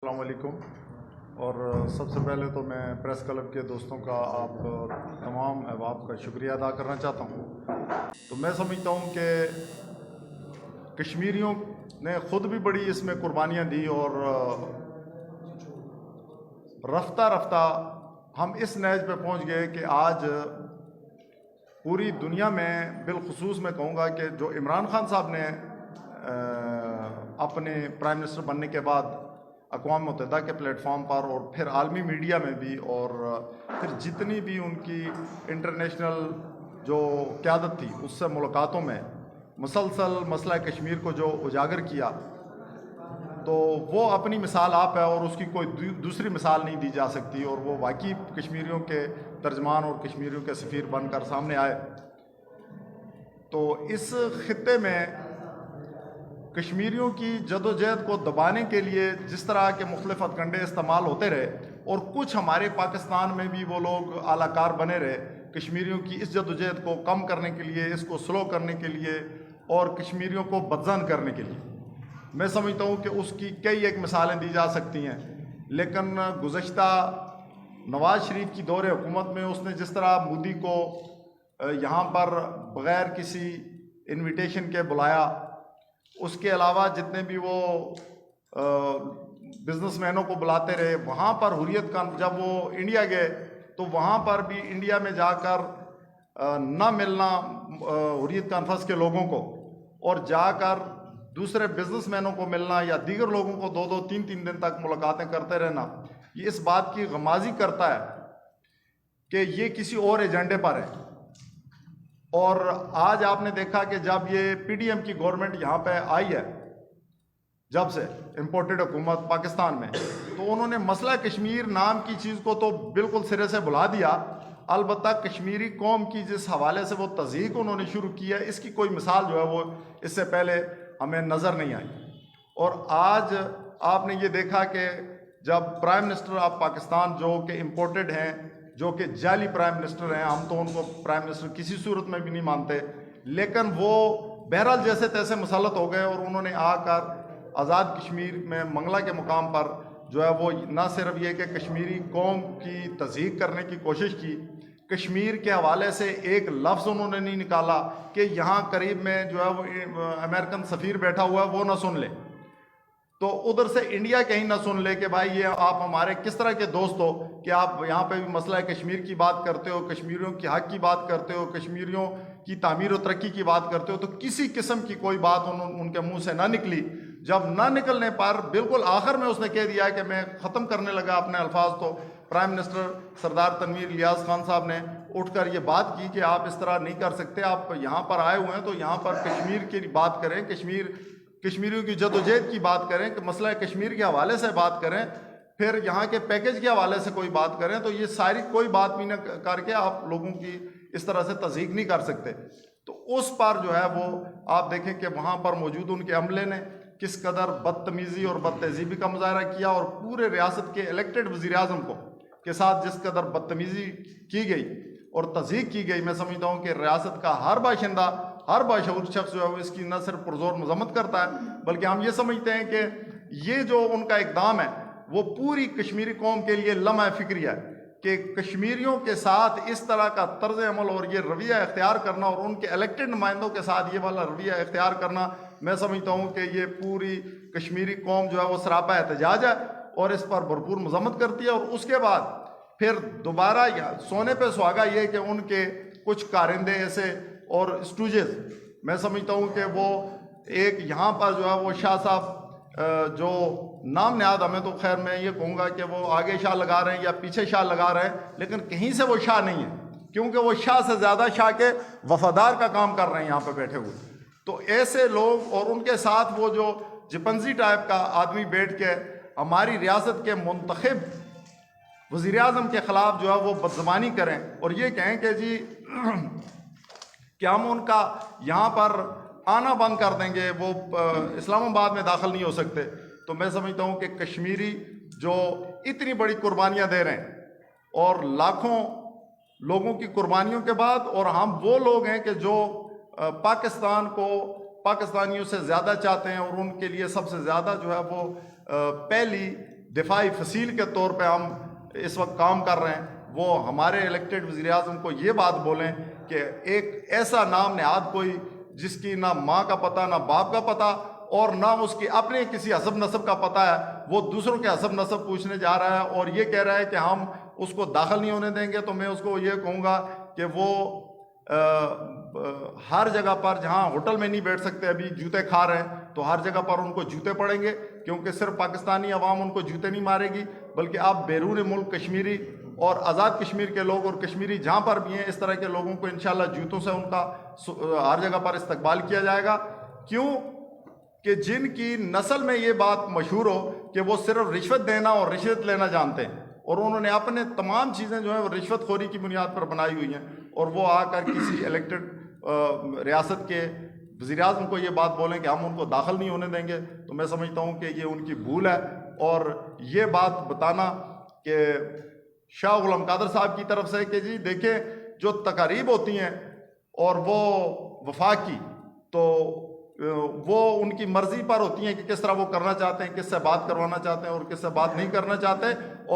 السلام علیکم۔ اور سب سے پہلے تو میں پریس کلب کے دوستوں کا آپ تمام احباب کا شکریہ ادا کرنا چاہتا ہوں۔ تو میں سمجھتا ہوں کہ کشمیریوں نے خود بھی بڑی اس میں قربانیاں دی، اور رفتہ رفتہ ہم اس نیج پہ پہنچ گئے کہ آج پوری دنیا میں، بالخصوص میں کہوں گا کہ جو عمران خان صاحب نے اپنے پرائم منسٹر بننے کے بعد اقوام متحدہ کے پلیٹ فارم پر اور پھر عالمی میڈیا میں بھی، اور پھر جتنی بھی ان کی انٹرنیشنل جو قیادت تھی اس سے ملاقاتوں میں مسلسل مسئلہ کشمیر کو جو اجاگر کیا، تو وہ اپنی مثال آپ ہے، اور اس کی کوئی دوسری مثال نہیں دی جا سکتی، اور وہ واقعی کشمیریوں کے ترجمان اور کشمیریوں کے سفیر بن کر سامنے آئے۔ تو اس خطے میں کشمیریوں کی جدوجہد کو دبانے کے لیے جس طرح کے مختلف ہتھکنڈے استعمال ہوتے رہے، اور کچھ ہمارے پاکستان میں بھی وہ لوگ اعلی کار بنے رہے کشمیریوں کی اس جدوجہد کو کم کرنے کے لیے، اس کو سلو کرنے کے لیے، اور کشمیریوں کو بدظن کرنے کے لیے۔ میں سمجھتا ہوں کہ اس کی کئی ایک مثالیں دی جا سکتی ہیں، لیکن گزشتہ نواز شریف کی دور حکومت میں اس نے جس طرح مودی کو یہاں پر بغیر کسی انویٹیشن کے بلایا، اس کے علاوہ جتنے بھی وہ بزنس مینوں کو بلاتے رہے، وہاں پر حریت کا جب وہ انڈیا گئے تو وہاں پر بھی انڈیا میں جا کر نہ ملنا حریت کانفرنس کے لوگوں کو، اور جا کر دوسرے بزنس مینوں کو ملنا یا دیگر لوگوں کو 2-3 دن تک ملاقاتیں کرتے رہنا، یہ اس بات کی غمازی کرتا ہے کہ یہ کسی اور ایجنڈے پر ہے۔ اور آج آپ نے دیکھا کہ جب یہ پی ڈی ایم کی گورنمنٹ یہاں پہ آئی ہے، جب سے امپورٹڈ حکومت پاکستان میں، تو انہوں نے مسئلہ کشمیر نام کی چیز کو تو بالکل سرے سے بھلا دیا، البتہ کشمیری قوم کی جس حوالے سے وہ تضحیک انہوں نے شروع کی ہے، اس کی کوئی مثال جو ہے وہ اس سے پہلے ہمیں نظر نہیں آئی۔ اور آج آپ نے یہ دیکھا کہ جب پرائم منسٹر آف پاکستان جو کہ امپورٹڈ ہیں، جو کہ جعلی پرائم منسٹر ہیں، ہم تو ان کو پرائم منسٹر کسی صورت میں بھی نہیں مانتے، لیکن وہ بہرحال جیسے تیسے مسلط ہو گئے، اور انہوں نے آ کر آزاد کشمیر میں منگلہ کے مقام پر جو ہے وہ نہ صرف یہ کہ کشمیری قوم کی تضحیک کرنے کی کوشش کی، کشمیر کے حوالے سے ایک لفظ انہوں نے نہیں نکالا کہ یہاں قریب میں جو ہے وہ امریکن سفیر بیٹھا ہوا ہے وہ نہ سن لے، تو ادھر سے انڈیا کہیں نہ سن لے کہ بھائی یہ آپ ہمارے کس طرح کے دوست ہو کہ آپ یہاں پہ بھی مسئلہ کشمیر کی بات کرتے ہو، کشمیریوں کی حق کی بات کرتے ہو، کشمیریوں کی تعمیر و ترقی کی بات کرتے ہو۔ تو کسی قسم کی کوئی بات ان کے منہ سے نہ نکلی۔ جب نہ نکلنے پر بالکل آخر میں اس نے کہہ دیا کہ میں ختم کرنے لگا اپنے الفاظ، تو پرائم منسٹر سردار تنویر الیاس خان صاحب نے اٹھ کر یہ بات کی کہ آپ اس طرح نہیں کر سکتے، آپ یہاں پر آئے ہوئے ہیں تو یہاں پر کشمیر کی بات کریں، کشمیریوں کی جدوجہد کی بات کریں، کہ مسئلہ کشمیر کے حوالے سے بات کریں، پھر یہاں کے پیکج کے حوالے سے کوئی بات کریں۔ تو یہ ساری کوئی بات بھی نہ کر کے آپ لوگوں کی اس طرح سے تضحیک نہیں کر سکتے۔ تو اس پر جو ہے وہ آپ دیکھیں کہ وہاں پر موجود ان کے عملے نے کس قدر بدتمیزی اور بد تہذیبی کا مظاہرہ کیا، اور پورے ریاست کے الیکٹڈ وزیر اعظم کو کے ساتھ جس قدر بدتمیزی کی گئی اور تضحیک کی گئی، میں سمجھتا ہوں کہ ریاست کا ہر باشندہ، ہر باشعور شخص جو ہے وہ اس کی نہ صرف پرزور مذمت کرتا ہے، بلکہ ہم یہ سمجھتے ہیں کہ یہ جو ان کا اقدام ہے وہ پوری کشمیری قوم کے لیے لمحہ فکری ہے، کہ کشمیریوں کے ساتھ اس طرح کا طرز عمل اور یہ رویہ اختیار کرنا، اور ان کے الیکٹڈ نمائندوں کے ساتھ یہ والا رویہ اختیار کرنا، میں سمجھتا ہوں کہ یہ پوری کشمیری قوم جو ہے وہ سراپا احتجاج ہے، اور اس پر بھرپور مذمت کرتی ہے۔ اور اس کے بعد پھر دوبارہ سونے پہ سہاگا یہ کہ ان کے کچھ کارندے ایسے اور اسٹوجز، میں سمجھتا ہوں کہ وہ ایک یہاں پر جو ہے وہ شاہ صاحب جو نام نہاد، ہمیں تو خیر میں یہ کہوں گا کہ وہ آگے شاہ لگا رہے ہیں یا پیچھے شاہ لگا رہے ہیں، لیکن کہیں سے وہ شاہ نہیں ہے، کیونکہ وہ شاہ سے زیادہ شاہ کے وفادار کا کام کر رہے ہیں یہاں پہ بیٹھے ہوئے۔ تو ایسے لوگ اور ان کے ساتھ وہ جو جپنزی ٹائپ کا آدمی بیٹھ کے ہماری ریاست کے منتخب وزیر اعظم کے خلاف جو ہے وہ بدزبانی کریں، اور یہ کہیں کہ جی کہ ہم ان کا یہاں پر آنا بند کر دیں گے، وہ اسلام آباد میں داخل نہیں ہو سکتے۔ تو میں سمجھتا ہوں کہ کشمیری جو اتنی بڑی قربانیاں دے رہے ہیں، اور لاکھوں لوگوں کی قربانیوں کے بعد، اور ہم وہ لوگ ہیں کہ جو پاکستان کو پاکستانیوں سے زیادہ چاہتے ہیں، اور ان کے لیے سب سے زیادہ جو ہے وہ پہلی دفاعی فصیل کے طور پہ ہم اس وقت کام کر رہے ہیں، وہ ہمارے الیکٹڈ وزیر اعظم کو یہ بات بولیں کہ ایک ایسا نام نہاد کوئی جس کی نہ ماں کا پتہ نہ باپ کا پتہ اور نہ اس کی اپنے کسی حسب نسب کا پتہ ہے، وہ دوسروں کے حسب نسب پوچھنے جا رہا ہے اور یہ کہہ رہا ہے کہ ہم اس کو داخل نہیں ہونے دیں گے، تو میں اس کو یہ کہوں گا کہ وہ ہر جگہ پر جہاں ہوٹل میں نہیں بیٹھ سکتے ابھی جوتے کھا رہے ہیں، تو ہر جگہ پر ان کو جوتے پڑیں گے، کیونکہ صرف پاکستانی عوام ان کو جوتے نہیں مارے گی، بلکہ آپ بیرون ملک کشمیری اور آزاد کشمیر کے لوگ اور کشمیری جہاں پر بھی ہیں اس طرح کے لوگوں کو انشاءاللہ جوتوں سے ان کا ہر جگہ پر استقبال کیا جائے گا۔ کیوں کہ جن کی نسل میں یہ بات مشہور ہو کہ وہ صرف رشوت دینا اور رشوت لینا جانتے ہیں، اور انہوں نے اپنے تمام چیزیں جو ہیں وہ رشوت خوری کی بنیاد پر بنائی ہوئی ہیں، اور وہ آ کر کسی الیکٹڈ ریاست کے وزیر اعظم کو یہ بات بولیں کہ ہم ان کو داخل نہیں ہونے دیں گے، تو میں سمجھتا ہوں کہ یہ ان کی بھول ہے۔ اور یہ بات بتانا کہ شاہ غلام قادر صاحب کی طرف سے کہ جی دیکھیں جو تقاریب ہوتی ہیں اور وہ وفاق کی، تو وہ ان کی مرضی پر ہوتی ہیں کہ کس طرح وہ کرنا چاہتے ہیں، کس سے بات کروانا چاہتے ہیں اور کس سے بات نہیں کرنا چاہتے،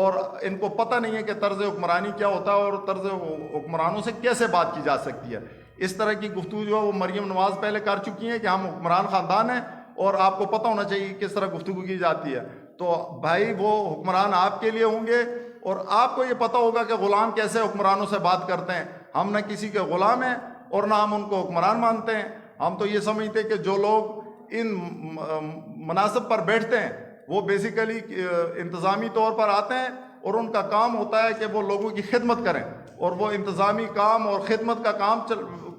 اور ان کو پتہ نہیں ہے کہ طرز حکمرانی کیا ہوتا ہے اور طرز حکمرانوں سے کیسے بات کی جا سکتی ہے۔ اس طرح کی گفتگو جو ہے وہ مریم نواز پہلے کر چکی ہیں کہ ہم حکمران خاندان ہیں اور آپ کو پتہ ہونا چاہیے کہ کس طرح گفتگو کی جاتی ہے، تو بھائی وہ حکمران آپ کے لیے ہوں گے اور آپ کو یہ پتہ ہوگا کہ غلام کیسے حکمرانوں سے بات کرتے ہیں۔ ہم نہ کسی کے غلام ہیں اور نہ ہم ان کو حکمران مانتے ہیں، ہم تو یہ سمجھتے ہیں کہ جو لوگ ان مناصب پر بیٹھتے ہیں وہ بیسیکلی انتظامی طور پر آتے ہیں اور ان کا کام ہوتا ہے کہ وہ لوگوں کی خدمت کریں، اور وہ انتظامی کام اور خدمت کا کام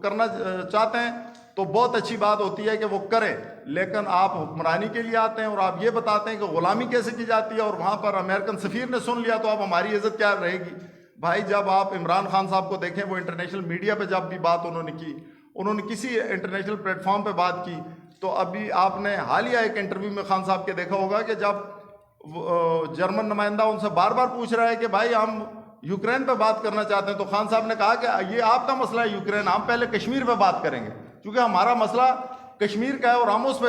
کرنا چاہتے ہیں تو بہت اچھی بات ہوتی ہے کہ وہ کریں، لیکن آپ حکمرانی کے لیے آتے ہیں اور آپ یہ بتاتے ہیں کہ غلامی کیسے کی جاتی ہے، اور وہاں پر امریکن سفیر نے سن لیا تو اب ہماری عزت کیا رہے گی؟ بھائی جب آپ عمران خان صاحب کو دیکھیں، وہ انٹرنیشنل میڈیا پہ جب بھی بات انہوں نے کی، انہوں نے کسی انٹرنیشنل پلیٹ فارم پہ بات کی، تو ابھی آپ نے حالیہ ایک انٹرویو میں خان صاحب کے دیکھا ہوگا کہ جب جرمن نمائندہ ان سے بار بار پوچھ رہا ہے کہ بھائی ہم یوکرین پہ بات کرنا چاہتے ہیں، تو خان صاحب نے کہا کہ یہ آپ کا مسئلہ ہے یوکرین، ہم پہلے کشمیر پہ بات کریں گے کیونکہ ہمارا مسئلہ کشمیر کا ہے اور ہم اس پہ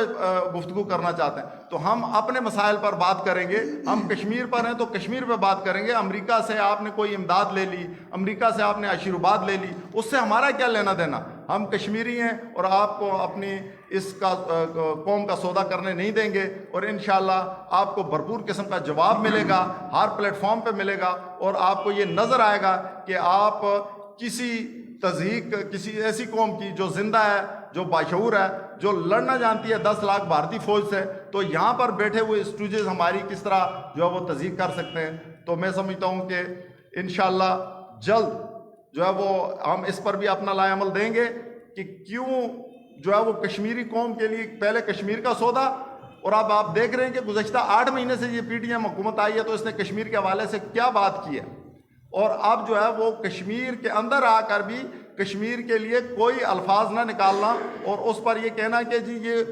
گفتگو کرنا چاہتے ہیں، تو ہم اپنے مسائل پر بات کریں گے، ہم کشمیر پر ہیں تو کشمیر پہ بات کریں گے۔ امریکہ سے آپ نے کوئی امداد لے لی، امریکہ سے آپ نے آشیرواد لے لی، اس سے ہمارا کیا لینا دینا؟ ہم کشمیری ہیں اور آپ کو اپنی اس کا قوم کا سودا کرنے نہیں دیں گے، اور انشاءاللہ آپ کو بھرپور قسم کا جواب ملے گا، ہر پلیٹ فارم پہ ملے گا، اور آپ کو یہ نظر آئے گا کہ آپ کسی تضحیک کسی ایسی قوم کی جو زندہ ہے، جو باشعور ہے، جو لڑنا جانتی ہے 10 لاکھ بھارتی فوج سے، تو یہاں پر بیٹھے ہوئے اسٹوجز ہماری کس طرح جو ہے وہ تضحیک کر سکتے ہیں؟ تو میں سمجھتا ہوں کہ انشاءاللہ جلد جو ہے وہ ہم اس پر بھی اپنا لائے عمل دیں گے کہ کیوں جو ہے وہ کشمیری قوم کے لیے پہلے کشمیر کا سودا، اور اب آپ دیکھ رہے ہیں کہ گزشتہ 8 مہینے سے یہ پی ٹی ایم حکومت آئی ہے تو اس نے کشمیر کے حوالے سے کیا بات کی ہے، اور اب جو ہے وہ کشمیر کے اندر آ کر بھی کشمیر کے لیے کوئی الفاظ نہ نکالنا اور اس پر یہ کہنا کہ جی یہ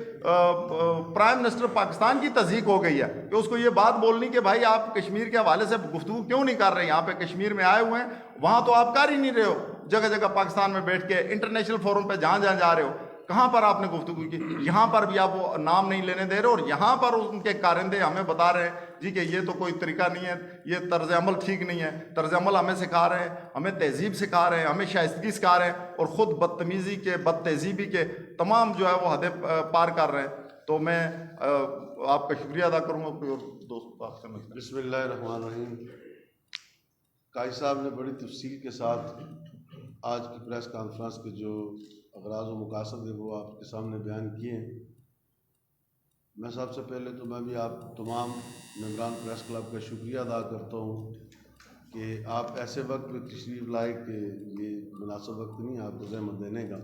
پرائم منسٹر پاکستان کی تضحیک ہو گئی ہے، کہ اس کو یہ بات بولنی کہ بھائی آپ کشمیر کے حوالے سے گفتگو کیوں نہیں کر رہے؟ یہاں پہ کشمیر میں آئے ہوئے ہیں، وہاں تو آپ کر ہی نہیں رہے ہو، جگہ جگہ پاکستان میں بیٹھ کے انٹرنیشنل فورم پہ جہاں جہاں جا رہے ہو، کہاں پر آپ نے گفتگو کی؟ یہاں پر بھی آپ وہ نام نہیں لینے دے رہے، اور یہاں پر ان کے کارندے ہمیں بتا رہے ہیں جی کہ یہ تو کوئی طریقہ نہیں ہے، یہ طرز عمل ٹھیک نہیں ہے۔ طرز عمل ہمیں سکھا رہے ہیں، ہمیں تہذیب سکھا رہے ہیں، ہمیں شائستگی سکھا رہے ہیں، اور خود بدتمیزی کے بد تہذیبی کے تمام جو ہے وہ حدیں پار کر رہے ہیں۔ تو میں آپ کا شکریہ ادا کروں گا۔ کوئی اور دوست بات کرنا چاہتے ہیں؟ بسم اللہ الرحمن الرحیم۔ قائد صاحب نے بڑی تفصیل کے ساتھ آج کی پریس کانفرنس کے جو اغراض و مقاصد ہیں وہ آپ کے سامنے بیان کیے ہیں۔ میں سب سے پہلے تو میں بھی آپ تمام ممبران پریس کلب کا شکریہ ادا کرتا ہوں کہ آپ ایسے وقت میں تشریف لائے کہ یہ مناسب وقت نہیں آپ کو زحمت دینے کا۔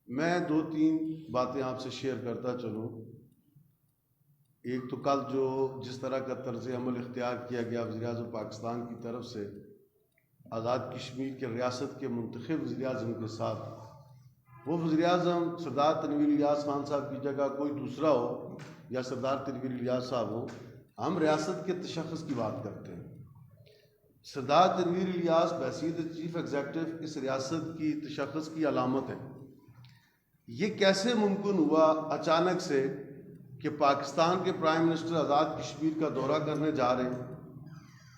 میں 2-3 باتیں آپ سے شیئر کرتا چلوں۔ ایک تو کل جو جس طرح کا طرز عمل اختیار کیا گیا وزیر اعظم پاکستان کی طرف سے آزاد کشمیر کے ریاست کے منتخب وزیر اعظم کے ساتھ، وہ وزیر اعظم سردار تنویر الیاس خان صاحب کی جگہ کوئی دوسرا ہو یا سردار تنویر الیاس صاحب ہو، ہم ریاست کے تشخص کی بات کرتے ہیں۔ سردار تنویر الیاس بحیثیت چیف ایگزیکٹو اس ریاست کی تشخص کی علامت ہے۔ یہ کیسے ممکن ہوا اچانک سے کہ پاکستان کے پرائم منسٹر آزاد کشمیر کا دورہ کرنے جا رہے ہیں،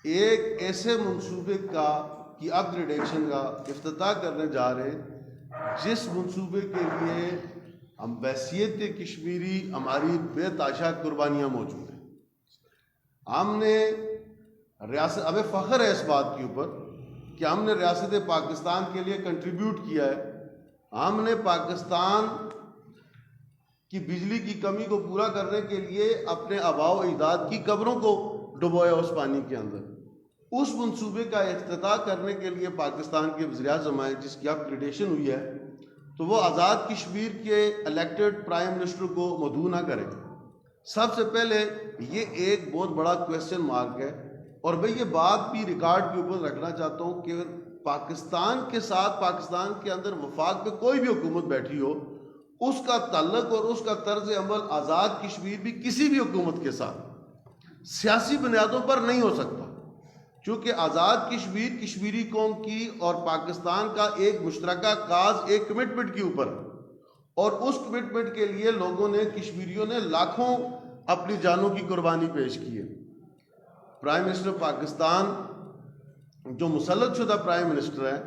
ایک ایسے منصوبے کی اپ گریڈیشن کا افتتاح کرنے جا رہے ہیں جس منصوبے کے لیے ہم بحیثیت کشمیری ہماری بے تحاشا قربانیاں موجود ہیں. ہم نے ریاست، ہمیں فخر ہے اس بات کے اوپر کہ ہم نے ریاست پاکستان کے لیے کنٹریبیوٹ کیا ہے. ہم نے پاکستان کی بجلی کی کمی کو پورا کرنے کے لیے اپنے آباء و اجداد کی قبروں کو ڈبویا اس پانی کے اندر. اس منصوبے کا افتتاح کرنے کے لیے پاکستان کے وزیر اعظم آئے جس کی اپ گریڈیشن ہوئی ہے، تو وہ آزاد کشمیر کے الیکٹڈ پرائم منسٹر کو مدعو نہ کرے. سب سے پہلے یہ ایک بہت بڑا کویسچن مارک ہے، اور میں یہ بات بھی ریکارڈ کے اوپر رکھنا چاہتا ہوں کہ پاکستان کے ساتھ، پاکستان کے اندر وفاق پہ کوئی بھی حکومت بیٹھی ہو، اس کا تعلق اور اس کا طرز عمل آزاد کشمیر بھی کسی بھی حکومت کے ساتھ سیاسی بنیادوں پر نہیں ہو سکتا، چونکہ آزاد کشمیر کشمیری قوم کی اور پاکستان کا ایک مشترکہ کاز، ایک کمٹمنٹ کے اوپر، اور اس کمٹمنٹ کے لیے لوگوں نے، کشمیریوں نے لاکھوں اپنی جانوں کی قربانی پیش کی ہے. پرائم منسٹر پاکستان جو مسلط شدہ پرائم منسٹر ہیں،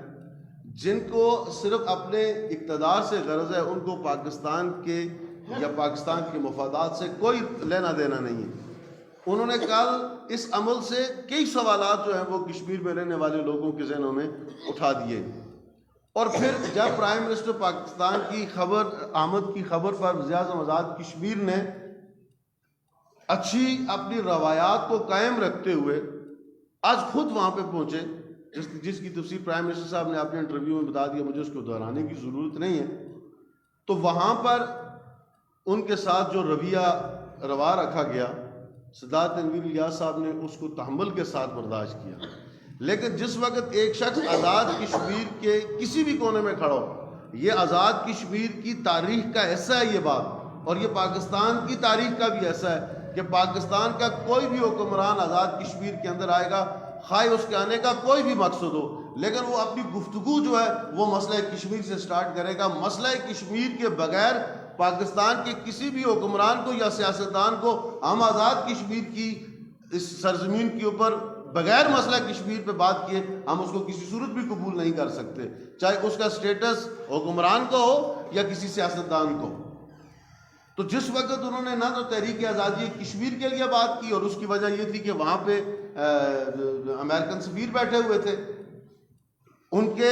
جن کو صرف اپنے اقتدار سے غرض ہے، ان کو پاکستان کے یا پاکستان کے مفادات سے کوئی لینا دینا نہیں ہے. انہوں نے کل اس عمل سے کئی سوالات جو ہیں وہ کشمیر میں رہنے والے لوگوں کے ذہنوں میں اٹھا دیے. اور پھر جب پرائم منسٹر پاکستان کی خبر آمد کی خبر پر وزیر اعظم آزاد کشمیر نے اچھی اپنی روایات کو قائم رکھتے ہوئے آج خود وہاں پہ پہنچے، جس کی تفصیل پرائم منسٹر صاحب نے اپنے انٹرویو میں بتا دیا، مجھے اس کو دہرانے کی ضرورت نہیں ہے. تو وہاں پر ان کے ساتھ جو رویہ روا رکھا گیا، سردار تنویر الیاس صاحب نے اس کو تحمل کے ساتھ برداشت کیا. لیکن جس وقت ایک شخص آزاد کشمیر کے کسی بھی کونے میں کھڑا ہو، یہ آزاد کشمیر کی تاریخ کا حصہ ہے یہ بات، اور یہ پاکستان کی تاریخ کا بھی ایسا ہے کہ پاکستان کا کوئی بھی حکمران آزاد کشمیر کے اندر آئے گا، خواہ اس کے آنے کا کوئی بھی مقصد ہو، لیکن وہ اپنی گفتگو جو ہے وہ مسئلہ کشمیر سے سٹارٹ کرے گا. مسئلہ کشمیر کے بغیر پاکستان کے کسی بھی حکمران کو یا سیاستدان کو ہم آزاد کشمیر کی اس سرزمین کے اوپر بغیر مسئلہ کشمیر پہ بات کیے ہم اس کو کسی صورت بھی قبول نہیں کر سکتے، چاہے اس کا سٹیٹس حکمران کو ہو یا کسی سیاستدان کو. تو جس وقت انہوں نے نہ تو تحریک آزادی کشمیر کے لیے بات کی، اور اس کی وجہ یہ تھی کہ وہاں پہ امریکن سفیر بیٹھے ہوئے تھے، ان کے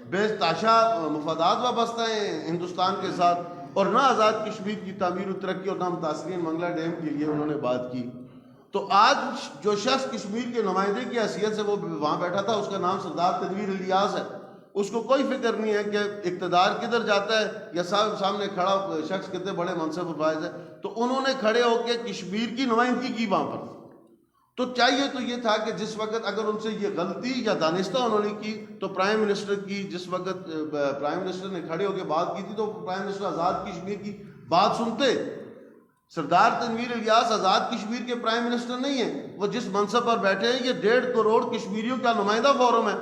بے تحاشا مفادات وابستہ ہیں ہندوستان کے ساتھ، اور نہ آزاد کشمیر کی تعمیر و ترقی اور نہ متاثرین منگلہ ڈیم کے لیے انہوں نے بات کی. تو آج جو شخص کشمیر کے نمائندے کی حیثیت سے وہ وہاں بیٹھا تھا، اس کا نام سردار تنویر الیاس ہے. اس کو کوئی فکر نہیں ہے کہ اقتدار کدھر جاتا ہے یا سامنے کھڑا شخص کتنے بڑے منصب پر فائز ہے. تو انہوں نے کھڑے ہو کے کشمیر کی نمائندگی کی وہاں پر. تو چاہیے تو یہ تھا کہ جس وقت اگر ان سے یہ غلطی یا دانستہ انہوں نے کی، تو پرائم منسٹر کی، جس وقت پرائم منسٹر نے کھڑے ہو کے بات کی تھی، تو پرائم منسٹر آزاد کشمیر کی بات سنتے. سردار تنویر الیاس آزاد کشمیر کے پرائم منسٹر نہیں ہیں، وہ جس منصب پر بیٹھے ہیں، یہ 1.5 کروڑ کشمیریوں کا نمائندہ فورم ہے،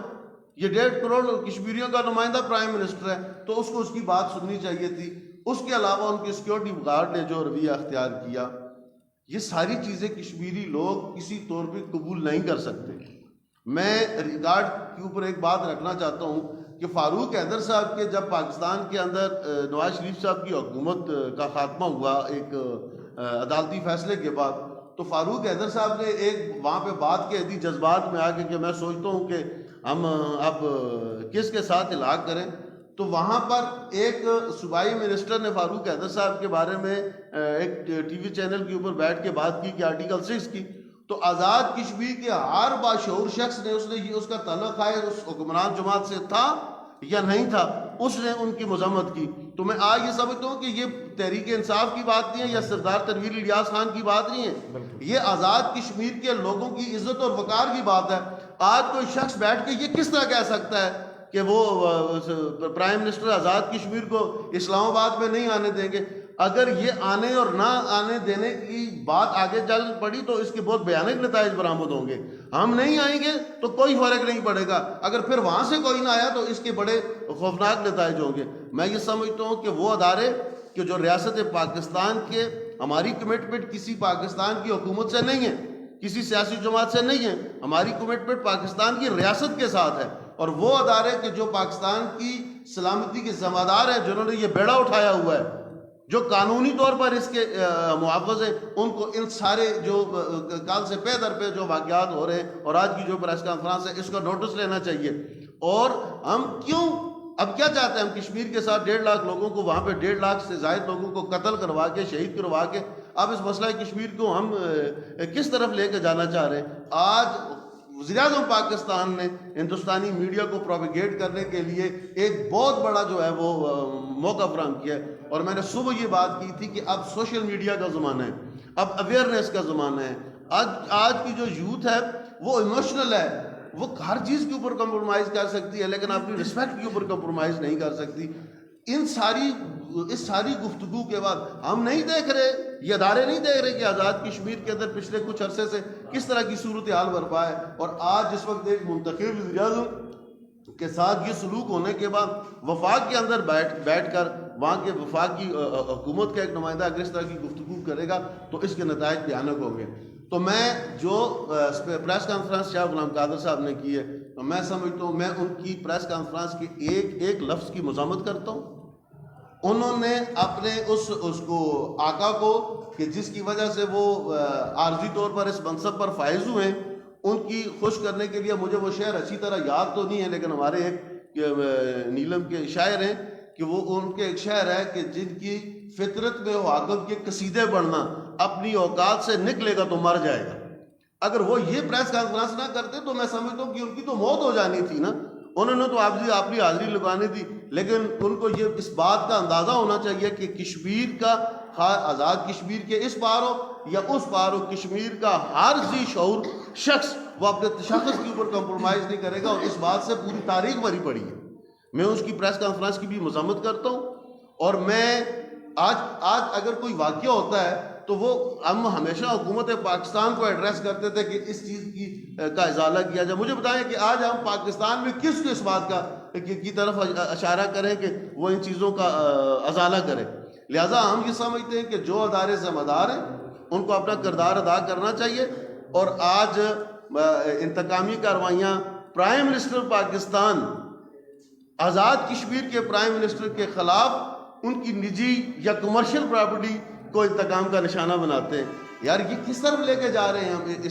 یہ 1.5 کروڑ کشمیریوں کا نمائندہ پرائم منسٹر ہے. تو اس کو اس کی بات سننی چاہیے تھی. اس کے علاوہ ان کی سیکیورٹی گارڈ نے جو رویہ اختیار کیا، یہ ساری چیزیں کشمیری لوگ کسی طور پہ قبول نہیں کر سکتے. میں ریکارڈ کے اوپر ایک بات رکھنا چاہتا ہوں کہ فاروق حیدر صاحب کے جب پاکستان کے اندر نواز شریف صاحب کی حکومت کا خاتمہ ہوا ایک عدالتی فیصلے کے بعد، تو فاروق حیدر صاحب نے ایک وہاں پہ بات کہہ دی جذبات میں آ کے کہ میں سوچتا ہوں کہ ہم اب کس کے ساتھ الحاق کریں. تو وہاں پر ایک صوبائی منسٹر نے فاروق حیدر صاحب کے بارے میں ایک ٹی وی چینل کے اوپر بیٹھ کے بات کی کہ آرٹیکل 6 کی. تو آزاد کشمیر کے ہر باشعور شخص نے اس کا تعلق ہے اس حکمران جماعت سے تھا یا نہیں تھا، اس نے ان کی مذمت کی. تو میں آج یہ سمجھتا ہوں کہ یہ تحریک انصاف کی بات نہیں ہے یا سردار تنویر الیاس خان کی بات نہیں ہے، یہ آزاد کشمیر کے لوگوں کی عزت اور وقار کی بات ہے. آج کوئی شخص بیٹھ کے یہ کس طرح کہہ سکتا ہے کہ وہ پرائم منسٹر آزاد کشمیر کو اسلام آباد میں نہیں آنے دیں گے؟ اگر یہ آنے اور نہ آنے دینے کی بات آگے چل پڑی تو اس کے بہت بھیانک نتائج برآمد ہوں گے. ہم نہیں آئیں گے تو کوئی فرق نہیں پڑے گا، اگر پھر وہاں سے کوئی نہ آیا تو اس کے بڑے خوفناک نتائج ہوں گے. میں یہ سمجھتا ہوں کہ وہ ادارے کہ جو ریاست پاکستان کے ہماری کمٹمنٹ کسی پاکستان کی حکومت سے نہیں ہے، کسی سیاسی جماعت سے نہیں ہے، ہماری کمٹمنٹ پاکستان کی ریاست کے ساتھ ہے، اور وہ ادارے کہ جو پاکستان کی سلامتی کے ذمہ دار ہیں، جنہوں نے یہ بیڑا اٹھایا ہوا ہے، جو قانونی طور پر اس کے محافظ ہیں، ان کو ان سارے جو کال سے پے در پہ جو واقعات ہو رہے ہیں اور آج کی جو پریس کانفرنس ہے، اس کا نوٹس لینا چاہیے۔ اور ہم کیوں اب کیا چاہتے ہیں؟ ہم کشمیر کے ساتھ 1.5 لاکھ لوگوں کو، وہاں پہ 1.5 لاکھ سے زائد لوگوں کو قتل کروا کے، شہید کروا کے، اب اس مسئلہ کشمیر کو ہم کس طرف لے کے جانا چاہ رہے ہیں؟ آج وزیر اعظم پاکستان نے ہندوستانی میڈیا کو پروپیگیٹ کرنے کے لیے ایک بہت بڑا جو ہے وہ موقع فراہم کیا ہے، اور میں نے صبح یہ بات کی تھی کہ اب سوشل میڈیا کا زمانہ ہے، اب اویئرنیس کا زمانہ ہے۔ آج کی جو یوتھ ہے وہ ایموشنل ہے، وہ ہر چیز کے اوپر کمپرومائز کر سکتی ہے لیکن اپنی رسپیکٹ کے اوپر کمپرومائز نہیں کر سکتی۔ اس ساری گفتگو کے بعد ہم نہیں دیکھ رہے، یہ ادارے نہیں دیکھ رہے کہ آزاد کشمیر کے اندر پچھلے کچھ عرصے سے کس طرح کی صورتحال برپا ہے، اور آج جس وقت ایک منتخب وزیر اعظم کے ساتھ یہ سلوک ہونے کے بعد وفاق کے اندر بیٹھ کر وہاں کے وفاق کی حکومت کا ایک نمائندہ اگر اس طرح کی گفتگو کرے گا تو اس کے نتائج بھیانک ہوں گے۔ تو میں جو پریس کانفرنس شاہ غلام قادر صاحب نے کی ہے، تو میں سمجھتا ہوں، میں ان کی پریس کانفرنس کے ایک لفظ کی مذمت کرتا ہوں۔ انہوں نے اپنے اس کو آقا کو کہ جس کی وجہ سے وہ عارضی طور پر اس منصب پر فائز ہوئے، ان کی خوش کرنے کے لیے، مجھے وہ شعر اچھی طرح یاد تو نہیں ہے لیکن ہمارے ایک نیلم کے شاعر ہیں کہ وہ ان کے ایک شعر ہے کہ جن کی فطرت میں ہو حاکم کے قصیدے پڑھنا، اپنی اوقات سے نکلے گا تو مر جائے گا۔ اگر وہ یہ پریس کانفرنس نہ کرتے تو میں سمجھتا ہوں کہ ان کی تو موت ہو جانی تھی نا، انہوں نے تو اپنی حاضری لگانی تھی، لیکن ان کو یہ اس بات کا اندازہ ہونا چاہیے کہ کشمیر کا، آزاد کشمیر کے اس پار ہو یا اس پار ہو، کشمیر کا ہر ذی شعور شخص وہ اپنے شخص کے اوپر کمپرومائز نہیں کرے گا، اور اس بات سے پوری تاریخ بھری پڑی ہے۔ میں اس کی پریس کانفرنس کی بھی مذمت کرتا ہوں، اور میں آج اگر کوئی واقعہ ہوتا ہے تو وہ ہم ہمیشہ حکومت پاکستان کو ایڈریس کرتے تھے کہ اس چیز کا ازالہ کیا جائے۔ مجھے بتائیں کہ آج ہم پاکستان میں کس کو اس بات کی طرف اشارہ کریں کہ وہ ان چیزوں کا ازالہ کرے؟ لہٰذا ہم یہ سمجھتے ہیں کہ جو ادارے ذمہ دار ہیں ان کو اپنا کردار ادا کرنا چاہیے، اور آج انتقامی کارروائیاں پرائم منسٹر پاکستان آزاد کشمیر کے پرائم منسٹر کے خلاف ان کی نجی یا کمرشل پراپرٹی کو انتقام کا نشانہ بناتے ہیں۔ یار یہ کس طرف لے کے جا رہے ہیں ہم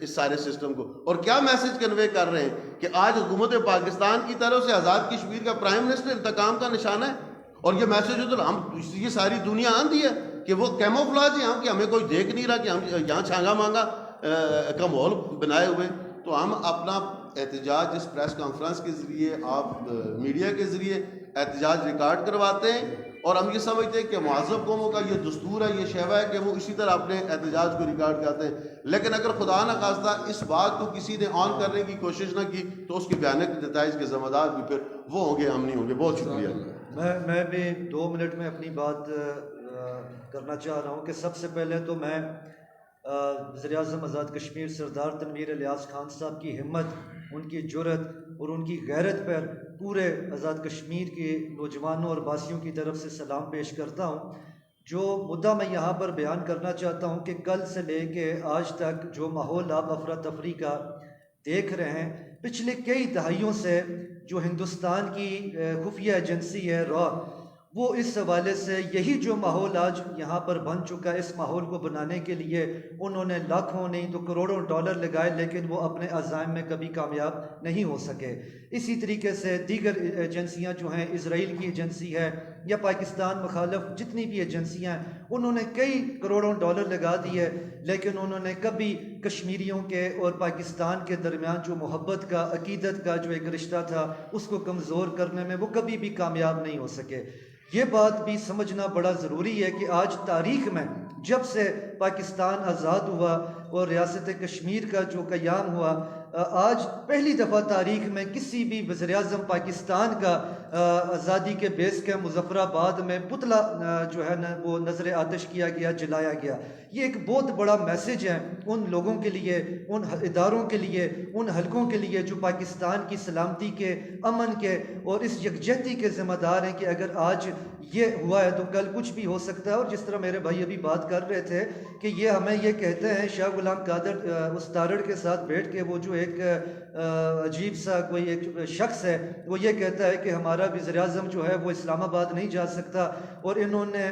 اس سارے سسٹم کو، اور کیا میسج کنوے کر رہے ہیں کہ آج حکومت پاکستان کی طرف سے آزاد کشمیر کا پرائم منسٹر انتقام کا نشانہ ہے، اور یہ میسج تو ہم یہ ساری دنیا آندھی ہے کہ وہ کیموفلاج ہے، کہ ہمیں کوئی دیکھ نہیں رہا کہ ہم یہاں چھانگا مانگا کا ماحول بنائے ہوئے۔ تو ہم اپنا احتجاج اس پریس کانفرنس کے ذریعے، آپ میڈیا کے ذریعے احتجاج ریکارڈ کرواتے ہیں، اور ہم یہ سمجھتے ہیں کہ مہذب قوموں کا یہ دستور ہے، یہ شیوا ہے کہ وہ اسی طرح اپنے احتجاج کو ریکارڈ کرتے ہیں، لیکن اگر خدا نہ خواستہ اس بات کو کسی نے آن کرنے کی کوشش نہ کی تو اس کے بھیانک نتائج کے ذمہ دار بھی پھر وہ ہوں گے، ہم نہیں ہوں گے۔ بہت شکریہ۔ میں بھی 2 منٹ میں اپنی بات کرنا چاہ رہا ہوں کہ سب سے پہلے تو میں وزیر اعظم آزاد کشمیر سردار تنویر الیاس خان صاحب کی ہمت، ان کی جرت اور ان کی غیرت پر پورے آزاد کشمیر کے نوجوانوں اور باسیوں کی طرف سے سلام پیش کرتا ہوں۔ جو مدعا میں یہاں پر بیان کرنا چاہتا ہوں کہ کل سے لے کے آج تک جو ماحول آپ افراتفری کا دیکھ رہے ہیں، پچھلے کئی دہائیوں سے جو ہندوستان کی خفیہ ایجنسی ہے را، وہ اس حوالے سے یہی جو ماحول آج یہاں پر بن چکا ہے، اس ماحول کو بنانے کے لیے انہوں نے لاکھوں نہیں تو کروڑوں ڈالر لگائے، لیکن وہ اپنے عزائم میں کبھی کامیاب نہیں ہو سکے۔ اسی طریقے سے دیگر ایجنسیاں جو ہیں، اسرائیل کی ایجنسی ہے یا پاکستان مخالف جتنی بھی ایجنسیاں ہیں، انہوں نے کئی کروڑوں ڈالر لگا دیے، لیکن انہوں نے کبھی کشمیریوں کے اور پاکستان کے درمیان جو محبت کا، عقیدت کا جو ایک رشتہ تھا، اس کو کمزور کرنے میں وہ کبھی بھی کامیاب نہیں ہو سکے۔ یہ بات بھی سمجھنا بڑا ضروری ہے کہ آج تاریخ میں جب سے پاکستان آزاد ہوا اور ریاست کشمیر کا جو قیام ہوا، آج پہلی دفعہ تاریخ میں کسی بھی وزیر اعظم پاکستان کا آزادی کے بیس کے مظفر آباد میں پتلا جو ہے نا وہ نظر آتش کیا گیا، جلایا گیا۔ یہ ایک بہت بڑا میسیج ہے ان لوگوں کے لیے، ان اداروں کے لیے، ان حلقوں کے لیے جو پاکستان کی سلامتی کے، امن کے اور اس یکجہتی کے ذمہ دار ہیں کہ اگر آج یہ ہوا ہے تو کل کچھ بھی ہو سکتا ہے۔ اور جس طرح میرے بھائی ابھی بات کر رہے تھے کہ یہ ہمیں یہ کہتے ہیں، شاہ غلام قادر اس تارڑ کے ساتھ بیٹھ کے، وہ جو ایک عجیب سا کوئی ایک شخص ہے، وہ یہ کہتا ہے کہ ہمارا وزیر اعظم جو ہے وہ اسلام آباد نہیں جا سکتا، اور انہوں نے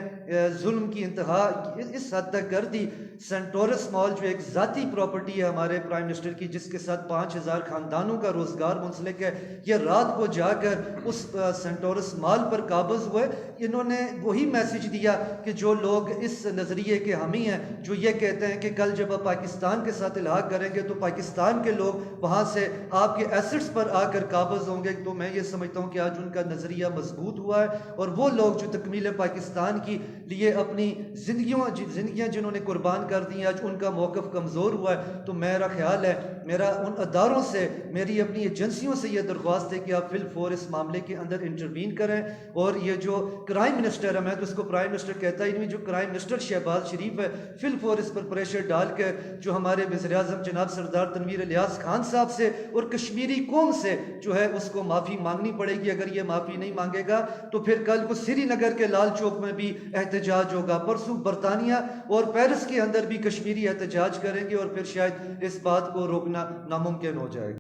ظلم کی انتہا اس حد تک کر دی۔ سینٹورس مال جو ایک ذاتی پراپرٹی ہے ہمارے پرائم منسٹر کی، جس کے ساتھ 5000 خاندانوں کا روزگار منسلک ہے، یہ رات کو جا کر اس سینٹورس مال پر قابض ہوئے۔ انہوں نے وہی میسیج دیا کہ جو لوگ اس نظریے کے حامی ہیں، جو یہ کہتے ہیں کہ کل جب آپ پاکستان کے ساتھ الحاق کریں گے تو پاکستان کے لوگ وہاں سے آپ کے ایسٹس پر آ کر قابض ہوں گے، تو میں یہ سمجھتا ہوں کہ آج ان کا نظریہ مضبوط ہوا ہے، اور وہ لوگ جو تکمیل پاکستان کی لیے اپنی زندگیاں جنہوں نے قربان کر دی، آج ان کا موقف کمزور ہوا ہے۔ تو میرا خیال ہے، میرا ان اداروں سے، میری اپنی ایجنسیوں سے یہ درخواست ہے کہ آپ فی الفور اس معاملے کے اندر انٹروین کریں، اور یہ جو کرائم منسٹر ہے، میں تو اس کو پرائم منسٹر کہتا ہی نہیں، جو کرائم منسٹر شہباز شریف ہے، فی الفور اس پر پریشر ڈال کر جو ہمارے وزیر اعظم جناب سردار تنویر الیاس خان صاحب سے اور کشمیری قوم سے جو ہے اس کو معافی مانگنی پڑے گی۔ اگر یہ معافی نہیں مانگے گا تو پھر کل کو سری نگر کے لال چوک میں بھی احتجاج ہوگا، پرسوں برطانیہ اور پیرس کے اندر بھی کشمیری احتجاج کریں گے، اور پھر شاید اس بات کو روکنا ناممکن ہو جائے گا۔